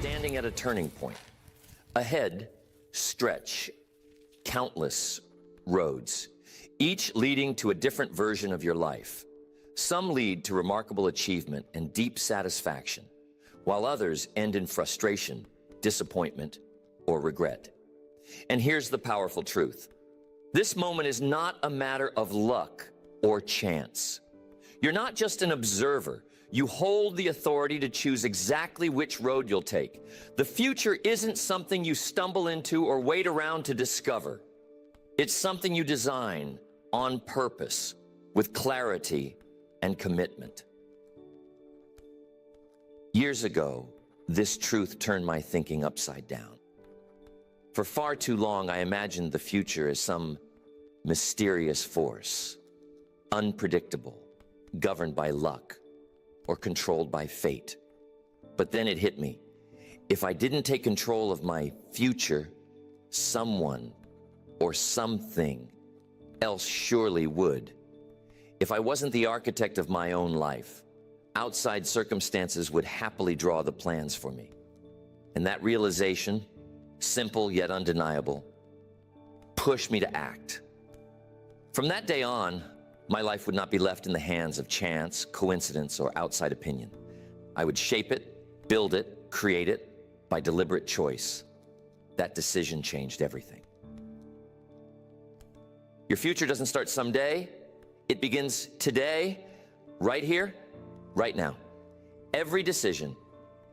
standing at a turning point. Ahead stretch countless roads, each leading to a different version of your life. Some lead to remarkable achievement and deep satisfaction, while others end in frustration, disappointment, or regret. And here's the powerful truth. This moment is not a matter of luck or chance. You're not just an observer. You hold the authority to choose exactly which road you'll take. The future isn't something you stumble into or wait around to discover. It's something you design on purpose, with clarity and commitment. Years ago, this truth turned my thinking upside down. For far too long, I imagined the future as some mysterious force, unpredictable, governed by luck, or controlled by fate. But then it hit me. If I didn't take control of my future, someone or something else surely would. If I wasn't the architect of my own life, outside circumstances would happily draw the plans for me. And that realization, simple yet undeniable, pushed me to act. From that day on, my life would not be left in the hands of chance, coincidence, or outside opinion. I would shape it, build it, create it by deliberate choice. That decision changed everything. Your future doesn't start someday. It begins today, right here, right now. Every decision,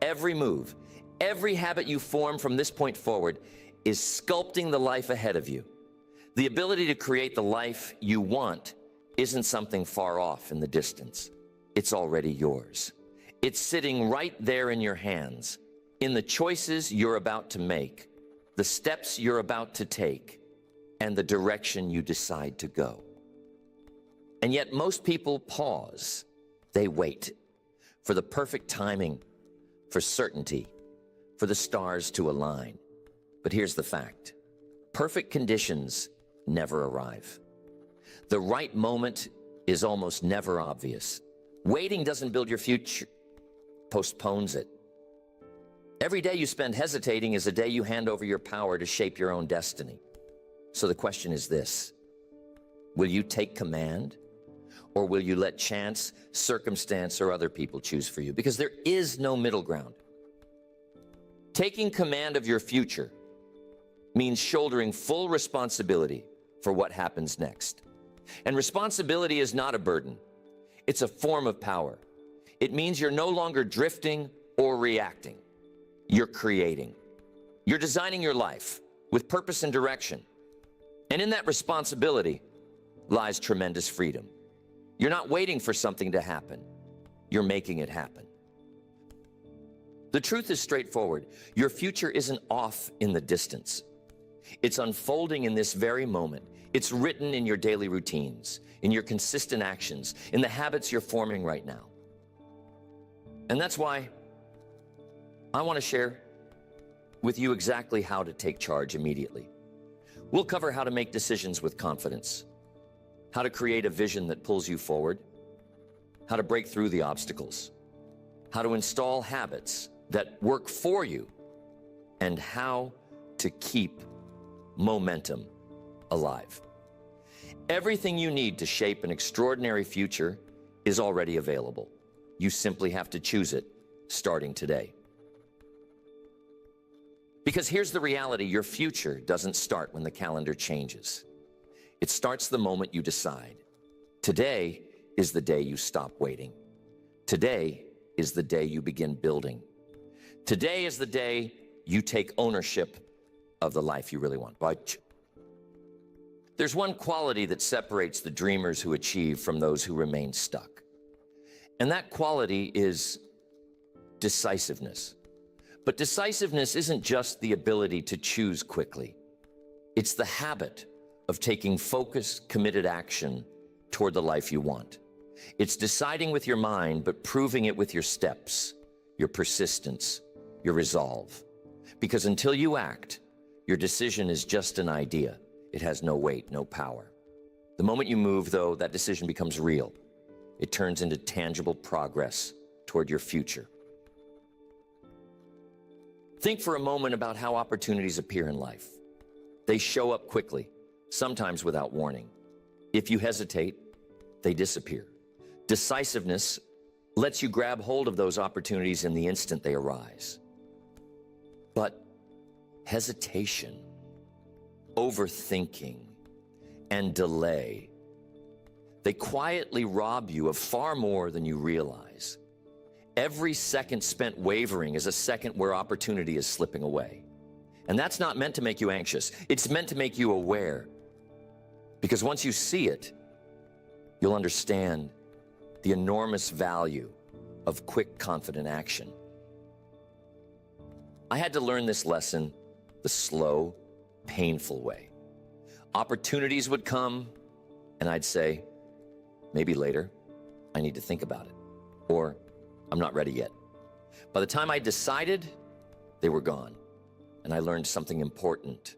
every move, every habit you form from this point forward is sculpting the life ahead of you. The ability to create the life you want isn't something far off in the distance. It's already yours. It's sitting right there in your hands, in the choices you're about to make, the steps you're about to take, and the direction you decide to go. And yet most people pause. They wait for the perfect timing, for certainty, for the stars to align. But here's the fact. Perfect conditions never arrive. The right moment is almost never obvious. Waiting doesn't build your future, postpones it. Every day you spend hesitating is a day you hand over your power to shape your own destiny. So the question is this: will you take command, or will you let chance, circumstance, or other people choose for you? Because there is no middle ground. Taking command of your future means shouldering full responsibility for what happens next. And responsibility is not a burden. It's a form of power. It means you're no longer drifting or reacting. You're creating. You're designing your life with purpose and direction. And in that responsibility lies tremendous freedom. You're not waiting for something to happen. You're making it happen. The truth is straightforward. Your future isn't off in the distance. It's unfolding in this very moment. It's written in your daily routines, in your consistent actions, in the habits you're forming right now. And that's why I want to share with you exactly how to take charge immediately. We'll cover how to make decisions with confidence, how to create a vision that pulls you forward, how to break through the obstacles, how to install habits that work for you, and how to keep momentum alive. Everything you need to shape an extraordinary future is already available. You simply have to choose it, starting today. Because here's the reality: your future doesn't start when the calendar changes. It starts the moment you decide. Today is the day you stop waiting. Today is the day you begin building. Today is the day you take ownership of the life you really want. There's one quality that separates the dreamers who achieve from those who remain stuck. And that quality is decisiveness. But decisiveness isn't just the ability to choose quickly. It's the habit of taking focused, committed action toward the life you want. It's deciding with your mind, but proving it with your steps, your persistence, your resolve. Because until you act, your decision is just an idea. It has no weight, no power. The moment you move, though, that decision becomes real. It turns into tangible progress toward your future. Think for a moment about how opportunities appear in life. They show up quickly, sometimes without warning. If you hesitate, they disappear. Decisiveness lets you grab hold of those opportunities in the instant they arise. But hesitation, overthinking, and delay, they quietly rob you of far more than you realize. Every second spent wavering is a second where opportunity is slipping away. And that's not meant to make you anxious. It's meant to make you aware. Because once you see it, you'll understand the enormous value of quick, confident action. I had to learn this lesson the slow, painful way. Opportunities would come, and I'd say, maybe later, I need to think about it. Or, I'm not ready yet. By the time I decided, they were gone. And I learned something important.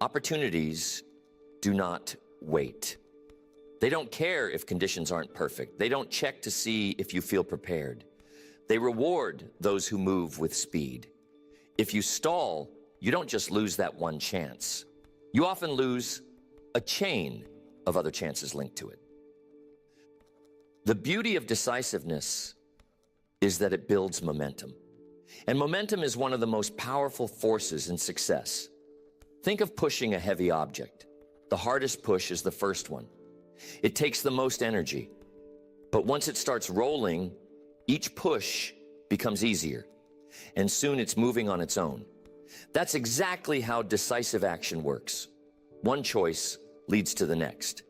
Opportunities do not wait. They don't care if conditions aren't perfect. They don't check to see if you feel prepared. They reward those who move with speed. If you stall, you don't just lose that one chance. You often lose a chain of other chances linked to it. The beauty of decisiveness is that it builds momentum. And momentum is one of the most powerful forces in success. Think of pushing a heavy object. The hardest push is the first one. It takes the most energy. But once it starts rolling, each push becomes easier. And soon it's moving on its own. That's exactly how decisive action works. One choice leads to the next.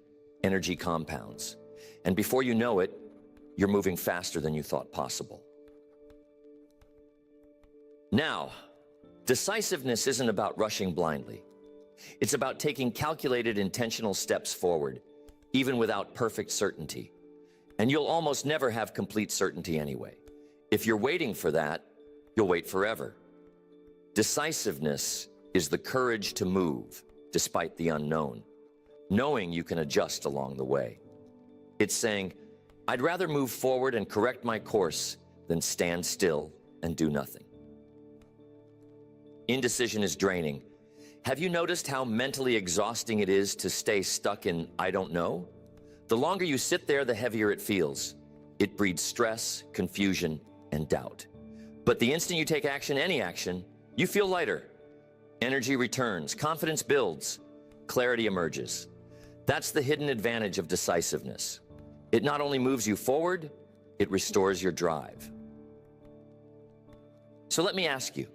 Energy compounds. And before you know it, you're moving faster than you thought possible. Now, decisiveness isn't about rushing blindly. It's about taking calculated, intentional steps forward, even without perfect certainty. And you'll almost never have complete certainty anyway. If you're waiting for that, you'll wait forever. Decisiveness is the courage to move despite the unknown, knowing you can adjust along the way. It's saying, I'd rather move forward and correct my course than stand still and do nothing. Indecision is draining. Have you noticed how mentally exhausting it is to stay stuck in I don't know? The longer you sit there, the heavier it feels. It breeds stress, confusion, and doubt. But the instant you take action, any action, you feel lighter. Energy returns, confidence builds, clarity emerges. That's the hidden advantage of decisiveness. It not only moves you forward, it restores your drive. So let me ask you,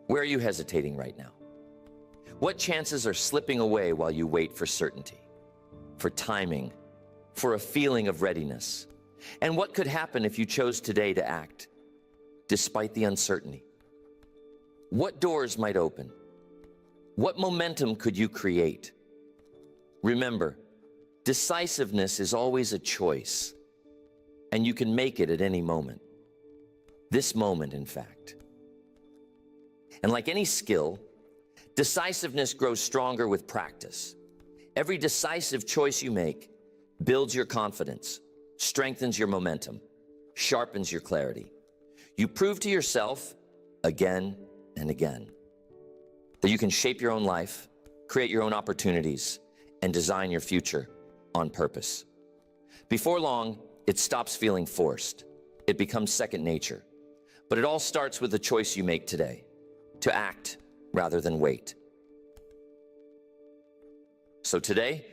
where are you hesitating right now? What chances are slipping away while you wait for certainty, for timing, for a feeling of readiness? And what could happen if you chose today to act, despite the uncertainty? What doors might open? What momentum could you create? Remember, decisiveness is always a choice, and you can make it at any moment. This moment, in fact. And like any skill, decisiveness grows stronger with practice. Every decisive choice you make builds your confidence, strengthens your momentum, sharpens your clarity. You prove to yourself again and again that you can shape your own life, create your own opportunities, and design your future on purpose. Before long, it stops feeling forced. It becomes second nature. But it all starts with the choice you make today, to act rather than wait. So today,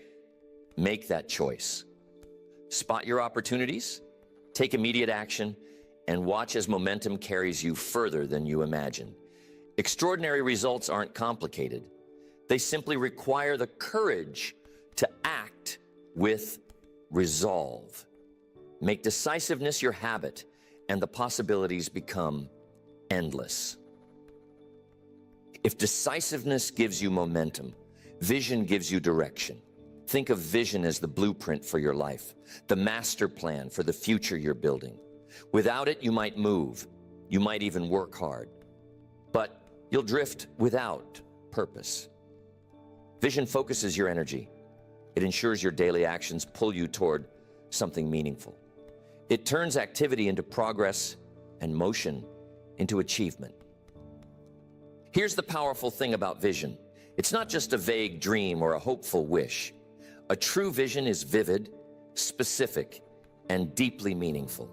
make that choice. Spot your opportunities, take immediate action, and watch as momentum carries you further than you imagined. Extraordinary results aren't complicated. They simply require the courage to act with resolve. Make decisiveness your habit, and the possibilities become endless. If decisiveness gives you momentum, vision gives you direction. Think of vision as the blueprint for your life, the master plan for the future you're building. Without it, you might move. You might even work hard. But you'll drift without purpose. Vision focuses your energy. It ensures your daily actions pull you toward something meaningful. It turns activity into progress and motion into achievement. Here's the powerful thing about vision. It's not just a vague dream or a hopeful wish. A true vision is vivid, specific, and deeply meaningful.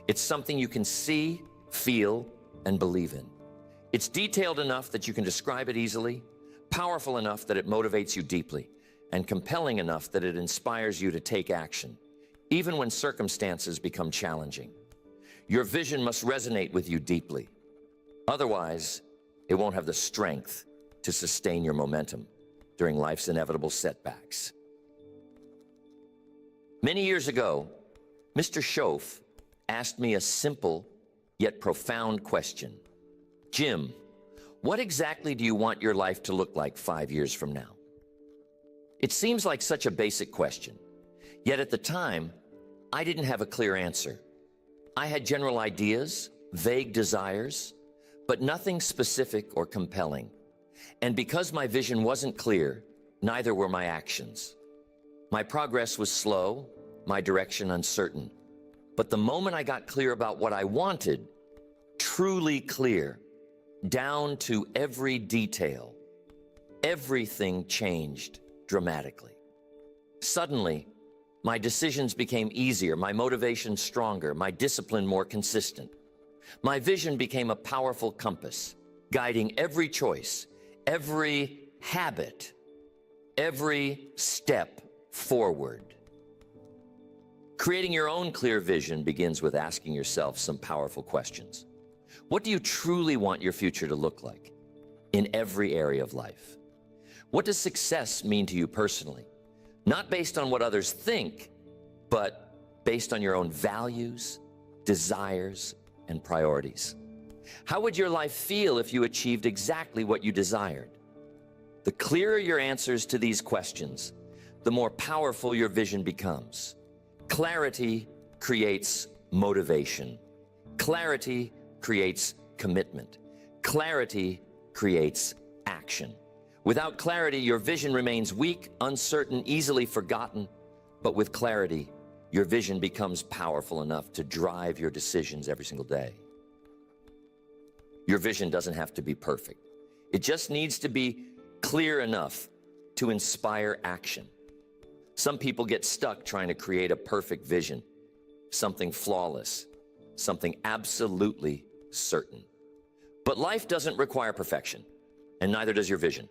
It's something you can see, feel, and believe in. It's detailed enough that you can describe it easily, powerful enough that it motivates you deeply, and compelling enough that it inspires you to take action, even when circumstances become challenging. Your vision must resonate with you deeply. Otherwise, it won't have the strength to sustain your momentum during life's inevitable setbacks. Many years ago, Mr. Schoaf asked me a simple yet profound question. Jim, what exactly do you want your life to look like 5 years from now? It seems like such a basic question, yet at the time, I didn't have a clear answer. I had general ideas, vague desires, but nothing specific or compelling. And because my vision wasn't clear, neither were my actions. My progress was slow, my direction uncertain. But the moment I got clear about what I wanted, truly clear, down to every detail, everything changed dramatically. Suddenly, my decisions became easier, my motivation stronger, my discipline more consistent. My vision became a powerful compass, guiding every choice, every habit, every step forward. Creating your own clear vision begins with asking yourself some powerful questions. What do you truly want your future to look like in every area of life? What does success mean to you personally? Not based on what others think, but based on your own values, desires, and priorities. How would your life feel if you achieved exactly what you desired? The clearer your answers to these questions, the more powerful your vision becomes. Clarity creates motivation. Clarity creates commitment. Clarity creates action. Without clarity, your vision remains weak, uncertain, easily forgotten. But with clarity, your vision becomes powerful enough to drive your decisions every single day. Your vision doesn't have to be perfect. It just needs to be clear enough to inspire action. Some people get stuck trying to create a perfect vision, something flawless, something absolutely certain. But life doesn't require perfection, and neither does your vision.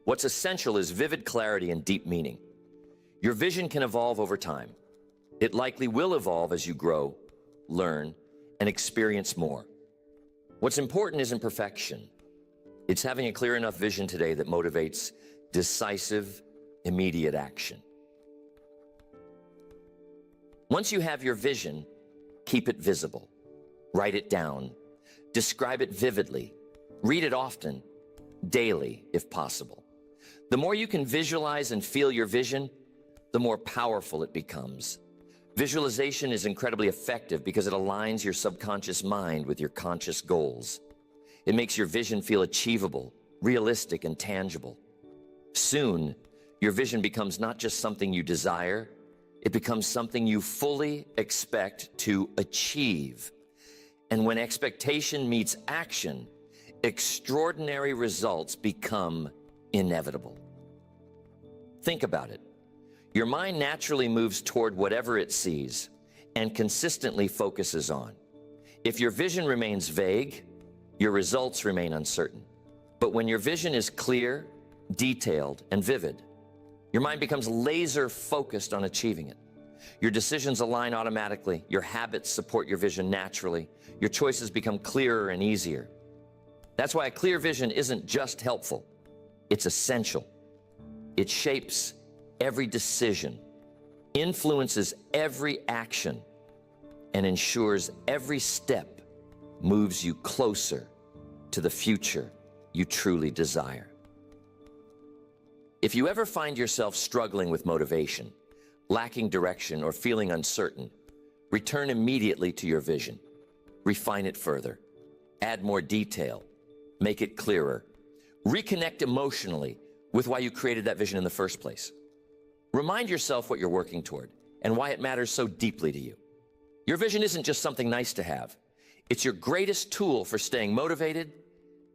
What's essential is vivid clarity and deep meaning. Your vision can evolve over time. It likely will evolve as you grow, learn, and experience more. What's important isn't perfection. It's having a clear enough vision today that motivates decisive, immediate action. Once you have your vision, keep it visible. Write it down. Describe it vividly. Read it often, daily if possible. The more you can visualize and feel your vision, the more powerful it becomes. Visualization is incredibly effective because it aligns your subconscious mind with your conscious goals. It makes your vision feel achievable, realistic, and tangible. Soon, your vision becomes not just something you desire, it becomes something you fully expect to achieve. And when expectation meets action, extraordinary results become inevitable. Think about it. Your mind naturally moves toward whatever it sees and consistently focuses on. If your vision remains vague, your results remain uncertain. But when your vision is clear, detailed, and vivid, your mind becomes laser focused on achieving it. Your decisions align automatically. Your habits support your vision naturally. Your choices become clearer and easier. That's why a clear vision isn't just helpful. It's essential. It shapes every decision, influences every action, and ensures every step moves you closer to the future you truly desire. If you ever find yourself struggling with motivation, lacking direction, or feeling uncertain, return immediately to your vision. Refine it further. Add more detail. Make it clearer. Reconnect emotionally with why you created that vision in the first place. Remind yourself what you're working toward and why it matters so deeply to you. Your vision isn't just something nice to have. It's your greatest tool for staying motivated,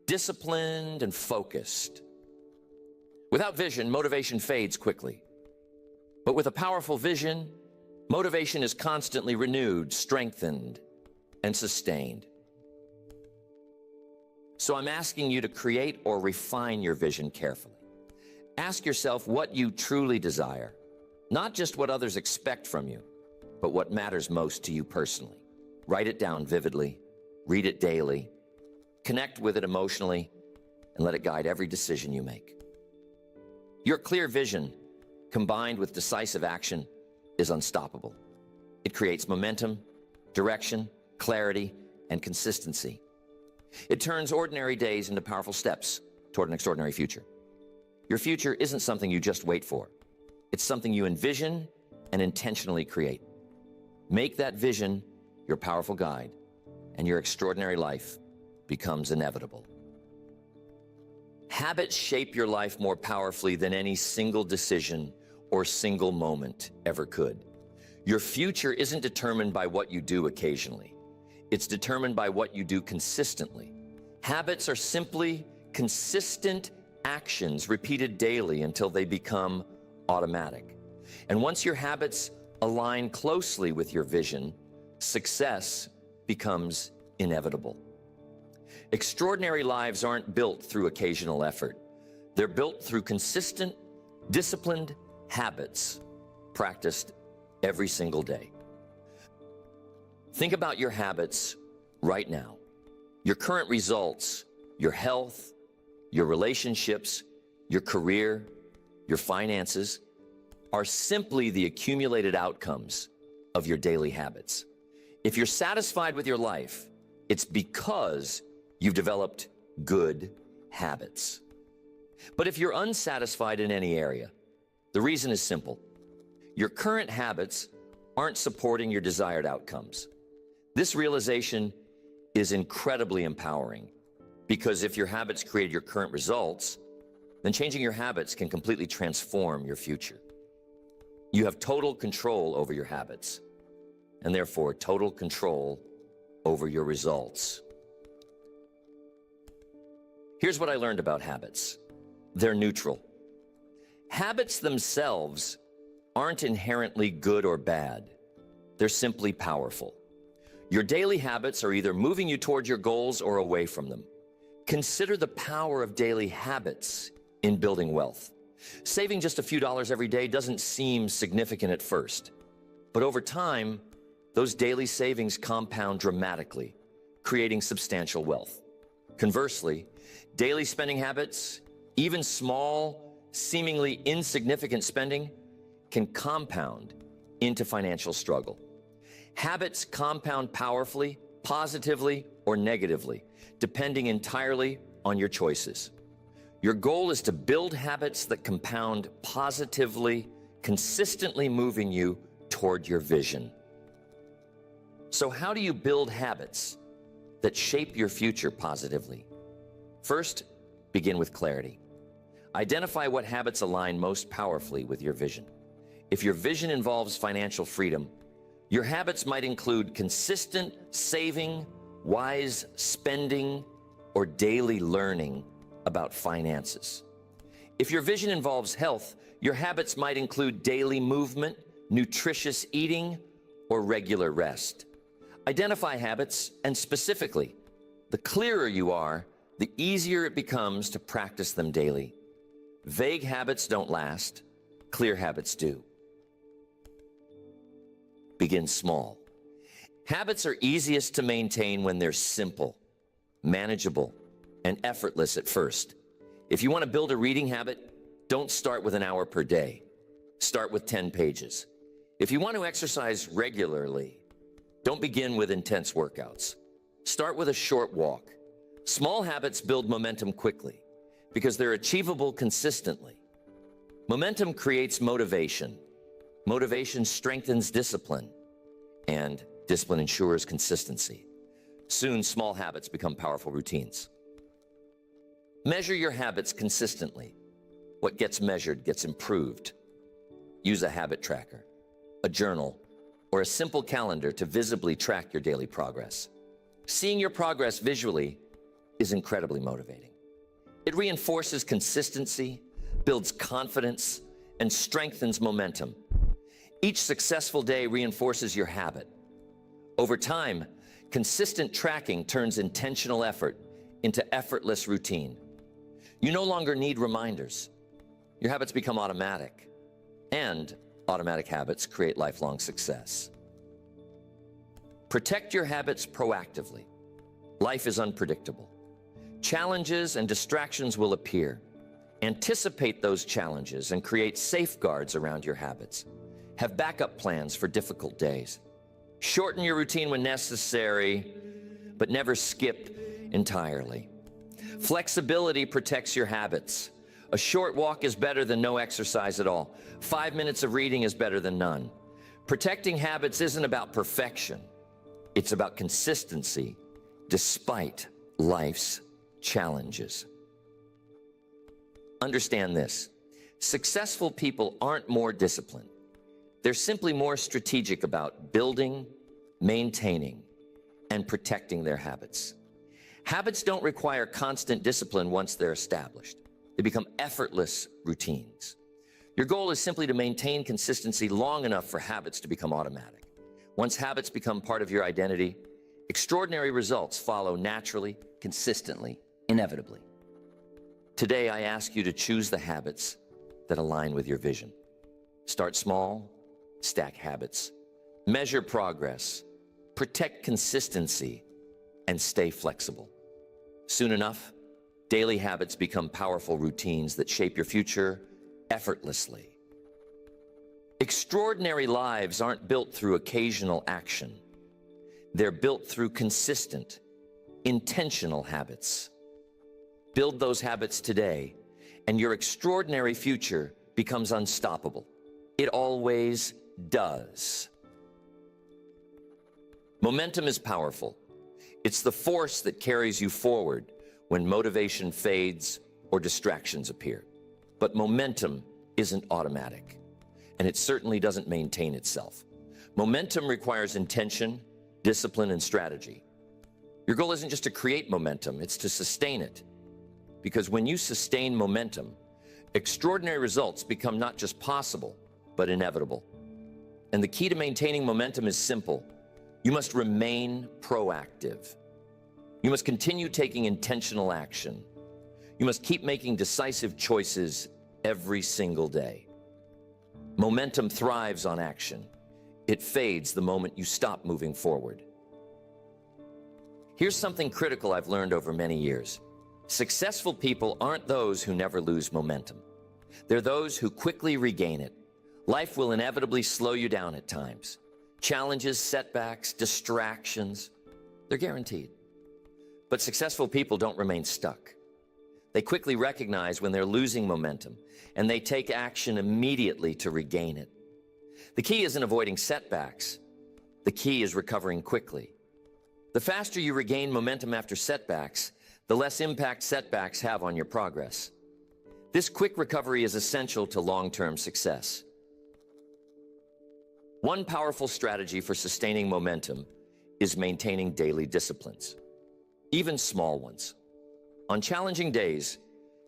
disciplined and focused. Without vision, motivation fades quickly. But with a powerful vision, motivation is constantly renewed, strengthened, and sustained. So I'm asking you to create or refine your vision carefully. Ask yourself what you truly desire, not just what others expect from you, but what matters most to you personally. Write it down vividly, read it daily, connect with it emotionally, and let it guide every decision you make. Your clear vision, combined with decisive action, is unstoppable. It creates momentum, direction, clarity, and consistency. It turns ordinary days into powerful steps toward an extraordinary future. Your future isn't something you just wait for. It's something you envision and intentionally create. Make that vision your powerful guide, and your extraordinary life becomes inevitable. Habits shape your life more powerfully than any single decision or single moment ever could. Your future isn't determined by what you do occasionally. It's determined by what you do consistently. Habits are simply consistent actions repeated daily until they become automatic. And once your habits align closely with your vision, success becomes inevitable. Extraordinary lives aren't built through occasional effort. They're built through consistent, disciplined habits practiced every single day. Think about your habits right now. Your current results, your health, your relationships, your career, your finances are simply the accumulated outcomes of your daily habits. If you're satisfied with your life, it's because you've developed good habits. But if you're unsatisfied in any area, the reason is simple. Your current habits aren't supporting your desired outcomes. This realization is incredibly empowering because if your habits create your current results, then changing your habits can completely transform your future. You have total control over your habits and therefore total control over your results. Here's what I learned about habits. They're neutral. Habits themselves aren't inherently good or bad. They're simply powerful. Your daily habits are either moving you toward your goals or away from them. Consider the power of daily habits in building wealth. Saving just a few dollars every day doesn't seem significant at first, but over time, those daily savings compound dramatically, creating substantial wealth. Conversely, daily spending habits, even small, seemingly insignificant spending, can compound into financial struggle. Habits compound powerfully, positively, or negatively, depending entirely on your choices. Your goal is to build habits that compound positively, consistently moving you toward your vision. So how do you build habits that shape your future positively? First, begin with clarity. Identify what habits align most powerfully with your vision. If your vision involves financial freedom, your habits might include consistent saving, wise spending, or daily learning about finances. If your vision involves health, your habits might include daily movement, nutritious eating, or regular rest. Identify habits, and specifically, the clearer you are, the easier it becomes to practice them daily. Vague habits don't last, clear habits do. Begin small. Habits are easiest to maintain when they're simple, manageable, and effortless at first. If you want to build a reading habit, don't start with an hour per day. Start with 10 pages. If you want to exercise regularly, don't begin with intense workouts. Start with a short walk. Small habits build momentum quickly because they're achievable consistently. Momentum creates motivation. Motivation strengthens discipline, and discipline ensures consistency. Soon, small habits become powerful routines. Measure your habits consistently. What gets measured gets improved. Use a habit tracker, a journal, or a simple calendar to visibly track your daily progress. Seeing your progress visually is incredibly motivating. It reinforces consistency, builds confidence, and strengthens momentum. Each successful day reinforces your habit. Over time, consistent tracking turns intentional effort into effortless routine. You no longer need reminders. Your habits become automatic, and automatic habits create lifelong success. Protect your habits proactively. Life is unpredictable. Challenges and distractions will appear. Anticipate those challenges and create safeguards around your habits. Have backup plans for difficult days. Shorten your routine when necessary, but never skip entirely. Flexibility protects your habits. A short walk is better than no exercise at all. 5 minutes of reading is better than none. Protecting habits isn't about perfection. It's about consistency despite life's challenges. Understand this. Successful people aren't more disciplined. They're simply more strategic about building, maintaining, and protecting their habits. Habits don't require constant discipline once they're established. They become effortless routines. Your goal is simply to maintain consistency long enough for habits to become automatic. Once habits become part of your identity, extraordinary results follow naturally, consistently, inevitably. Today, I ask you to choose the habits that align with your vision. Start small, stack habits, measure progress, protect consistency, and stay flexible. Soon enough, daily habits become powerful routines that shape your future effortlessly. Extraordinary lives aren't built through occasional action. They're built through consistent, intentional habits. Build those habits today, and your extraordinary future becomes unstoppable. It always does. Momentum is powerful. It's the force that carries you forward when motivation fades or distractions appear. But momentum isn't automatic, and it certainly doesn't maintain itself. Momentum requires intention, discipline, and strategy. Your goal isn't just to create momentum, it's to sustain it. Because when you sustain momentum, extraordinary results become not just possible, but inevitable. And the key to maintaining momentum is simple. You must remain proactive. You must continue taking intentional action. You must keep making decisive choices every single day. Momentum thrives on action. It fades the moment you stop moving forward. Here's something critical I've learned over many years. Successful people aren't those who never lose momentum. They're those who quickly regain it. Life will inevitably slow you down at times. Challenges, setbacks, distractions, they're guaranteed. But successful people don't remain stuck. They quickly recognize when they're losing momentum, and they take action immediately to regain it. The key isn't avoiding setbacks. The key is recovering quickly. The faster you regain momentum after setbacks, the less impact setbacks have on your progress. This quick recovery is essential to long-term success. One powerful strategy for sustaining momentum is maintaining daily disciplines, even small ones. On challenging days,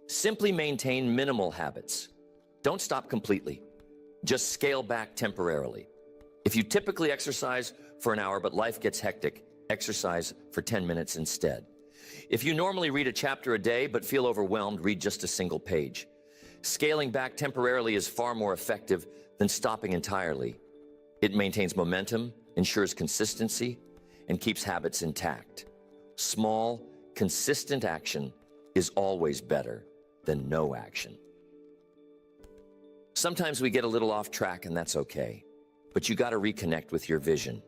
simply maintain minimal habits. Don't stop completely. Just scale back temporarily. If you typically exercise for an hour but life gets hectic, exercise for 10 minutes instead. If you normally read a chapter a day but feel overwhelmed, read just a single page. Scaling back temporarily is far more effective than stopping entirely. It maintains momentum, ensures consistency, and keeps habits intact. Small, consistent action is always better than no action. Sometimes we get a little off track, and that's okay. But you gotta reconnect with your vision.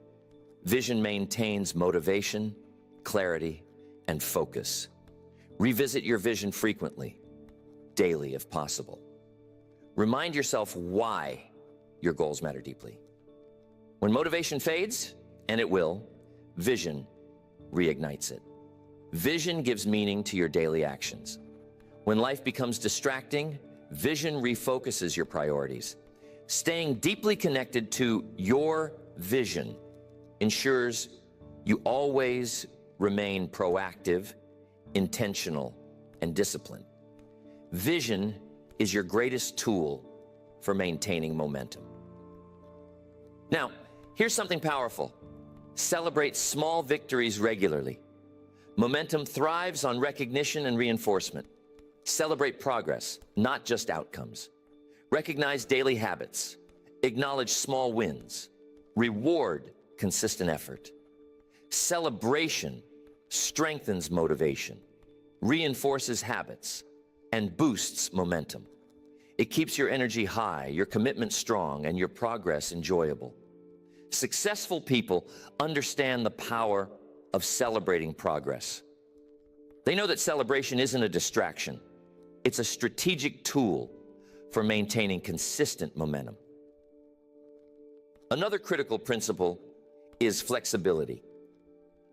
Vision maintains motivation, clarity, and focus. Revisit your vision frequently, daily if possible. Remind yourself why your goals matter deeply. When motivation fades, and it will, vision reignites it. Vision gives meaning to your daily actions. When life becomes distracting, vision refocuses your priorities. Staying deeply connected to your vision ensures you always remain proactive intentional, and disciplined. Vision is your greatest tool for maintaining momentum. Now, here's something powerful. Celebrate small victories regularly. Momentum thrives on recognition and reinforcement. Celebrate progress, not just outcomes. Recognize daily habits. Acknowledge small wins. Reward consistent effort. Celebration strengthens motivation, reinforces habits, and boosts momentum. It keeps your energy high, your commitment strong, and your progress enjoyable. Successful people understand the power of celebrating progress. They know that celebration isn't a distraction. It's a strategic tool for maintaining consistent momentum. Another critical principle is flexibility.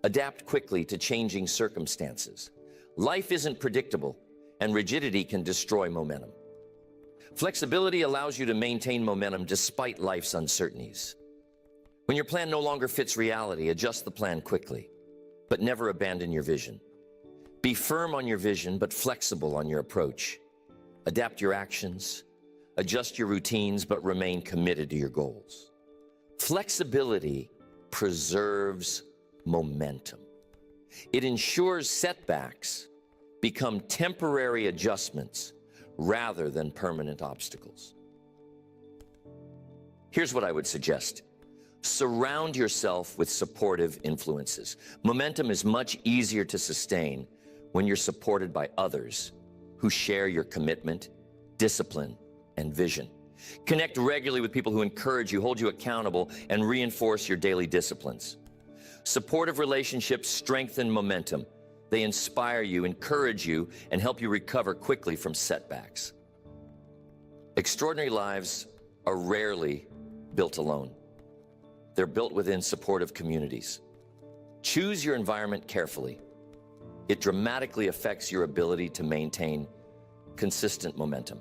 Adapt quickly to changing circumstances. Life isn't predictable, and rigidity can destroy momentum. Flexibility allows you to maintain momentum despite life's uncertainties. When your plan no longer fits reality, adjust the plan quickly, but never abandon your vision. Be firm on your vision, but flexible on your approach. Adapt your actions, adjust your routines, but remain committed to your goals. Flexibility preserves momentum. It ensures setbacks become temporary adjustments rather than permanent obstacles. Here's what I would suggest. Surround yourself with supportive influences. Momentum is much easier to sustain when you're supported by others who share your commitment, discipline, and vision. Connect regularly with people who encourage you, hold you accountable, and reinforce your daily disciplines. Supportive relationships strengthen momentum. They inspire you, encourage you, and help you recover quickly from setbacks. Extraordinary lives are rarely built alone. They're built within supportive communities. Choose your environment carefully. It dramatically affects your ability to maintain consistent momentum.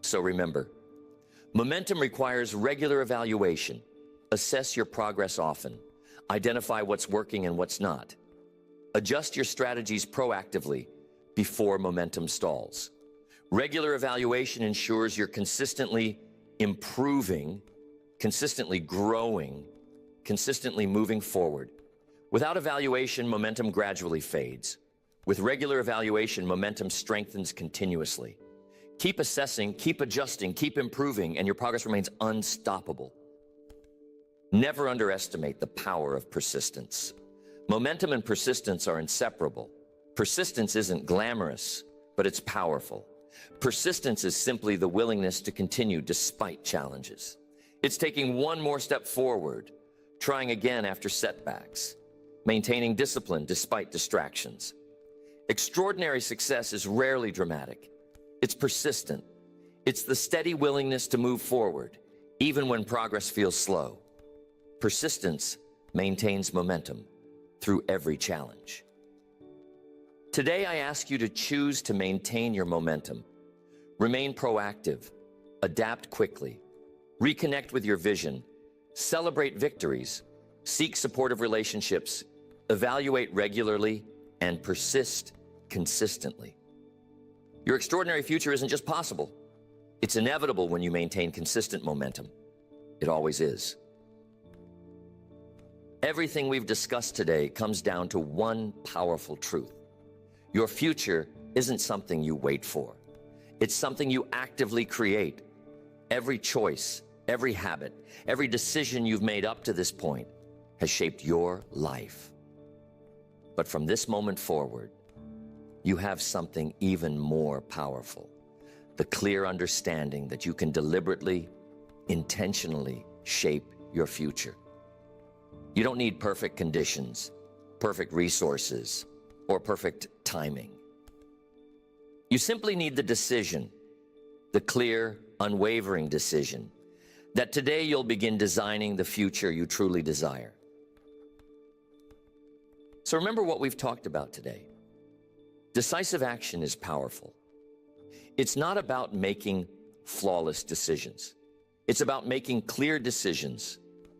So remember, momentum requires regular evaluation. Assess your progress often. Identify what's working and what's not. Adjust your strategies proactively before momentum stalls. Regular evaluation ensures you're consistently improving, consistently growing, consistently moving forward. Without evaluation, momentum gradually fades. With regular evaluation, momentum strengthens continuously. Keep assessing, keep adjusting, keep improving, and your progress remains unstoppable. Never underestimate the power of persistence. Momentum and persistence are inseparable. Persistence isn't glamorous, but it's powerful. Persistence is simply the willingness to continue despite challenges. It's taking one more step forward, trying again after setbacks, maintaining discipline despite distractions. Extraordinary success is rarely dramatic. It's persistent. It's the steady willingness to move forward, even when progress feels slow. Persistence maintains momentum through every challenge. Today, I ask you to choose to maintain your momentum. Remain proactive, adapt quickly, reconnect with your vision, celebrate victories, seek supportive relationships, evaluate regularly, and persist consistently. Your extraordinary future isn't just possible. It's inevitable when you maintain consistent momentum. It always is. Everything we've discussed today comes down to one powerful truth. Your future isn't something you wait for. It's something you actively create. Every choice, every habit, every decision you've made up to this point has shaped your life. But from this moment forward, you have something even more powerful. The clear understanding that you can deliberately, intentionally shape your future. You don't need perfect conditions, perfect resources, or perfect timing. You simply need the decision, the clear, unwavering decision, that today you'll begin designing the future you truly desire. So remember what we've talked about today. Decisive action is powerful. It's not about making flawless decisions. It's about making clear decisions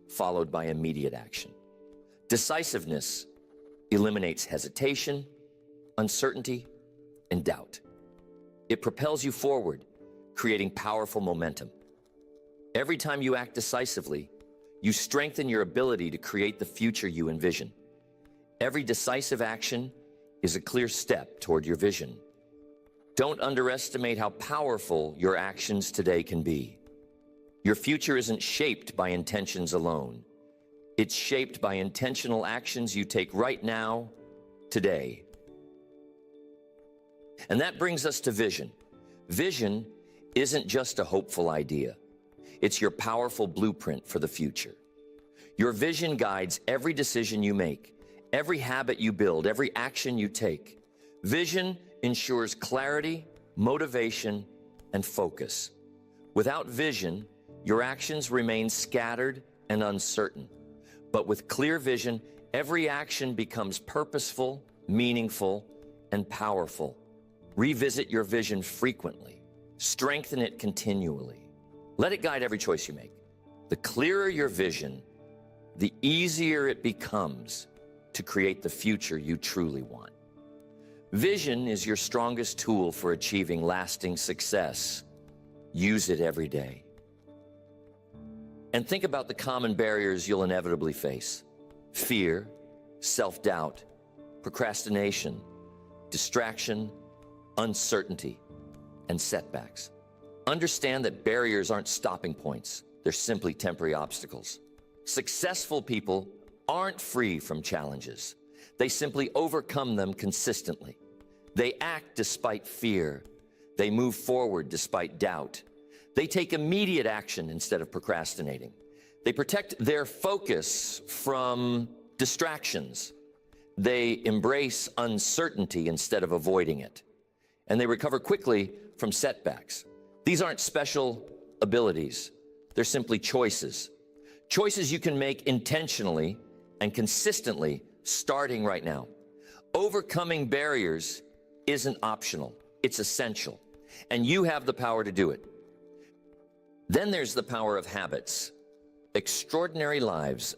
followed by immediate action. Decisiveness eliminates hesitation, uncertainty, and doubt. It propels you forward, creating powerful momentum. Every time you act decisively, you strengthen your ability to create the future you envision. Every decisive action is a clear step toward your vision. Don't underestimate how powerful your actions today can be. Your future isn't shaped by intentions alone. It's shaped by intentional actions you take right now, today. And that brings us to vision. Vision isn't just a hopeful idea. It's your powerful blueprint for the future. Your vision guides every decision you make, every habit you build, every action you take. Vision ensures clarity, motivation, and focus. Without vision, your actions remain scattered and uncertain. But with clear vision, every action becomes purposeful, meaningful, and powerful. Revisit your vision frequently. Strengthen it continually. Let it guide every choice you make. The clearer your vision, the easier it becomes to create the future you truly want. Vision is your strongest tool for achieving lasting success. Use it every day. And think about the common barriers you'll inevitably face: fear, self-doubt, procrastination, distraction, uncertainty, and setbacks. Understand that barriers aren't stopping points. They're simply temporary obstacles. Successful people aren't free from challenges. They simply overcome them consistently. They act despite fear. They move forward despite doubt. They take immediate action instead of procrastinating. They protect their focus from distractions. They embrace uncertainty instead of avoiding it. And they recover quickly from setbacks. These aren't special abilities. They're simply choices. Choices you can make intentionally and consistently starting right now. Overcoming barriers isn't optional. It's essential. And you have the power to do it. Then there's the power of habits. Extraordinary lives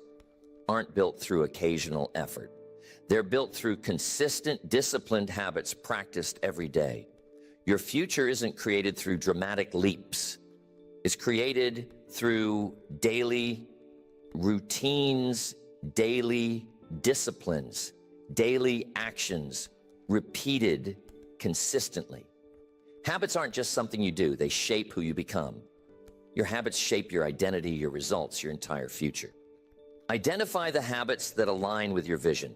aren't built through occasional effort. They're built through consistent, disciplined habits practiced every day. Your future isn't created through dramatic leaps. It's created through daily routines, daily disciplines, daily actions, repeated consistently. Habits aren't just something you do. They shape who you become. Your habits shape your identity, your results, your entire future. Identify the habits that align with your vision.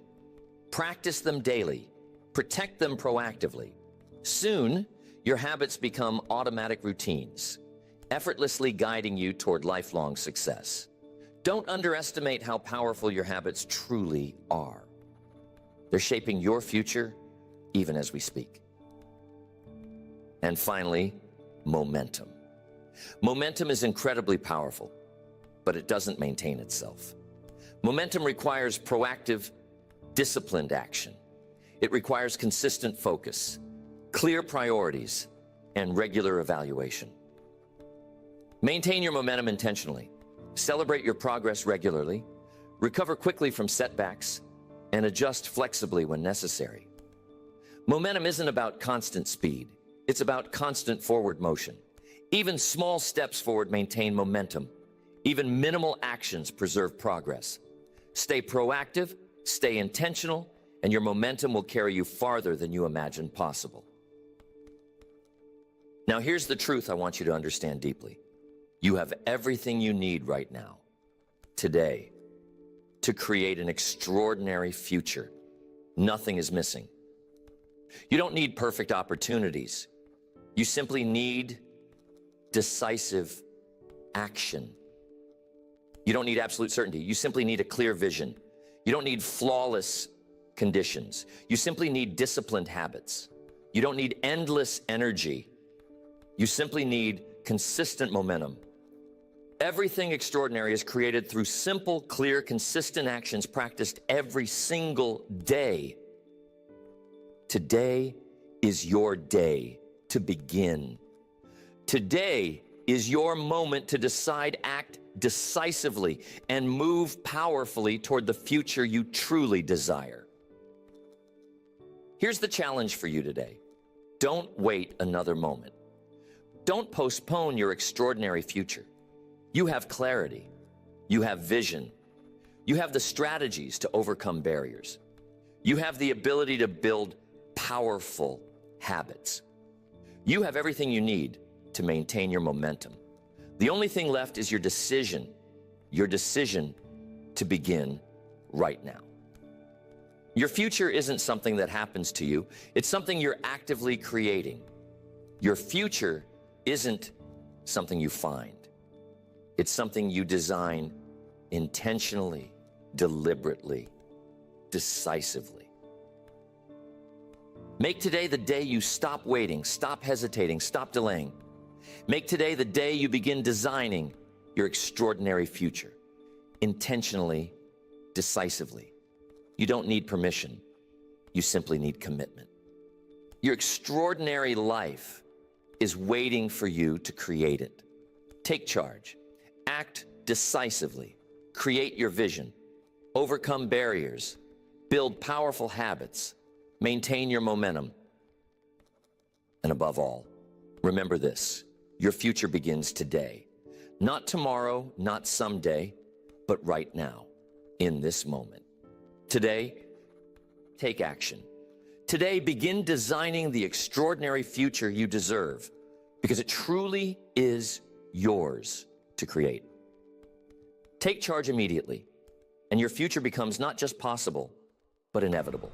Practice them daily. Protect them proactively. Soon, your habits become automatic routines, effortlessly guiding you toward lifelong success. Don't underestimate how powerful your habits truly are. They're shaping your future even as we speak. And finally, momentum. Momentum is incredibly powerful, but it doesn't maintain itself. Momentum requires proactive, disciplined action. It requires consistent focus, clear priorities, and regular evaluation. Maintain your momentum intentionally. Celebrate your progress regularly. Recover quickly from setbacks, and adjust flexibly when necessary. Momentum isn't about constant speed. It's about constant forward motion. Even small steps forward maintain momentum. Even minimal actions preserve progress. Stay proactive, stay intentional, and your momentum will carry you farther than you imagined possible. Now, here's the truth I want you to understand deeply. You have everything you need right now, today, to create an extraordinary future. Nothing is missing. You don't need perfect opportunities. You simply need decisive action. You don't need absolute certainty. You simply need a clear vision. You don't need flawless conditions. You simply need disciplined habits. You don't need endless energy. You simply need consistent momentum. Everything extraordinary is created through simple, clear, consistent actions practiced every single day. Today is your day to begin. Today is your moment to decide, act decisively, and move powerfully toward the future you truly desire. Here's the challenge for you today. Don't wait another moment. Don't postpone your extraordinary future. You have clarity. You have vision. You have the strategies to overcome barriers. You have the ability to build powerful habits. You have everything you need to maintain your momentum. The only thing left is your decision to begin right now. Your future isn't something that happens to you. It's something you're actively creating. Your future isn't something you find. It's something you design intentionally, deliberately, decisively. Make today the day you stop waiting, stop hesitating, stop delaying. Make today the day you begin designing your extraordinary future, intentionally, decisively. You don't need permission. You simply need commitment. Your extraordinary life is waiting for you to create it. Take charge. Act decisively. Create your vision. Overcome barriers. Build powerful habits. Maintain your momentum. And above all, remember this: your future begins today. Not tomorrow, not someday, but right now, in this moment. Today, take action. Today, begin designing the extraordinary future you deserve, because it truly is yours to create. Take charge immediately, and your future becomes not just possible, but inevitable.